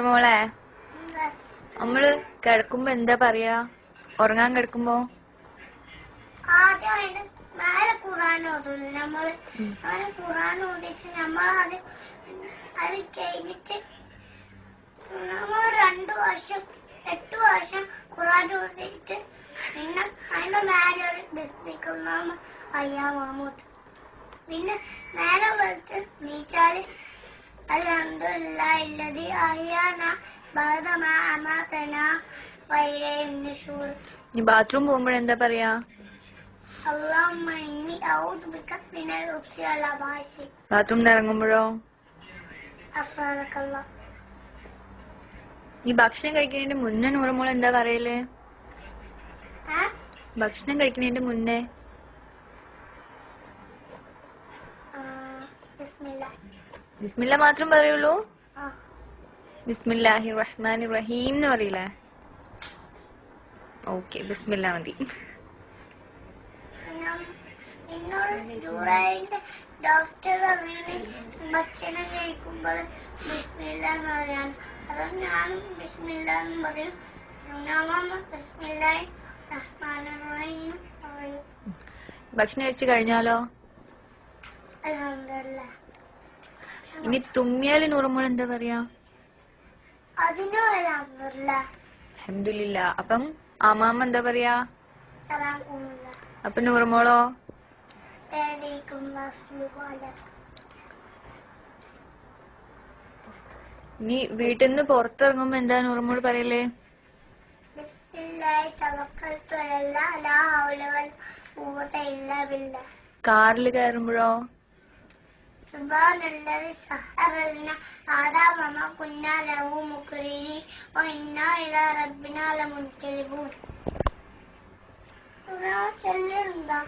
മോളെ, നമ്മള് കിടക്കുമ്പോ എന്താ പറയാ? ഉറങ്ങാൻ കിടക്കുമ്പോ ആദ്യം അതിന്റെ മേലെ ഖുർആൻ ഓതൂല നമ്മള്. അങ്ങനെ ഖുർആൻ ഓതിച്ച് നമ്മളത് അത് കഴിഞ്ഞിട്ട് നമ്മൾ 2 വർഷം 8 വർഷം ഖുർആൻ ഓതിട്ട് പിന്നെ അതിന്റെ മേലെ ഒരു ബിസ്മിക്കല്ലാഹ അയ്യാ മഹ്മൂദ്. പിന്നെ നേരെ വെളുത്ത് നീച്ചാല് അൽഹംദുലില്ലാഹി അല്ലദീ അഹ്യാനാ ബഅദ മാ അമാതനാ വഇലൈഹി നുശൂർ. നീ ബാത്റൂം പോകുമ്പോഴെന്താ പറയാ? അല്ലാഹുമ്മ ഇന്നി അഊദു ബിക മിനൽ ഖുബ്സി വൽ ഖബാഇസി. ബാത്റൂമിൽ ഇറങ്ങുമ്പോഴോ? അഫ്റാനക്കല്ലാഹ്. നീ ഭക്ഷണം കഴിക്കുന്നതിന്റെ മുന്നേ നൂറുമോൾ എന്താ പറയല്? ഭക്ഷണം കഴിക്കുന്നതിന്റെ മുന്നേ ബിസ്മില്ല മാത്രം പറയുള്ളൂ? ബിസ്മില്ലാഹിർ റഹ്മാനിർ റഹീം എന്ന് പറയില്ലേ? ഓക്കെ, ബിസ്മില്ല മതി. ഡോക്ടർ ഭക്ഷണം കഴിക്കുമ്പോൾ ബിസ്മില്ല എന്ന് പറയാൻ, അത് ഞാനും ബിസ്മില്ല എന്ന് പറയും. ബിസ്മില്ലാഹിർ റഹ്മാനിർ റഹീം പറയും. ഭക്ഷണം കഴിച്ചു കഴിഞ്ഞാലോ? അൽഹംദുലില്ലാഹ്. ഇനി തുമ്മിയാല് നൂറുമോൾ എന്താ പറയാ? അതിനും അൽഹംദുലില്ലാഹ്. അൽഹംദുലില്ലാഹ്. അപ്പം ആമാമ എന്താ പറയാ? തറാഖുമുല്ലാഹ്. അപ്പൊ നൂറുമോളോ? നീ വീട്ടിൽ നിന്ന് പുറത്തിറങ്ങുമ്പോ എന്താ നൂറുമോൾ പറയല്? ബിസ്മില്ലാഹി തവക്കൽതു അലല്ലാഹ് ലാ ഹൗല വലാ ഖുവത ഇല്ലാ ബില്ലാഹ്. കാറിൽ കയറുമ്പോഴോ? സുബ്ഹാനല്ലദീ സഖറ ലനാ ഹാദാ വമാ കുന്നാ ലഹു മുഖ്രിനീൻ വഇന്നാ ഇലാ റബ്ബിനാ ലമുൻഖലിബൂൻ. ചൊല്ലുന്നുണ്ടോ?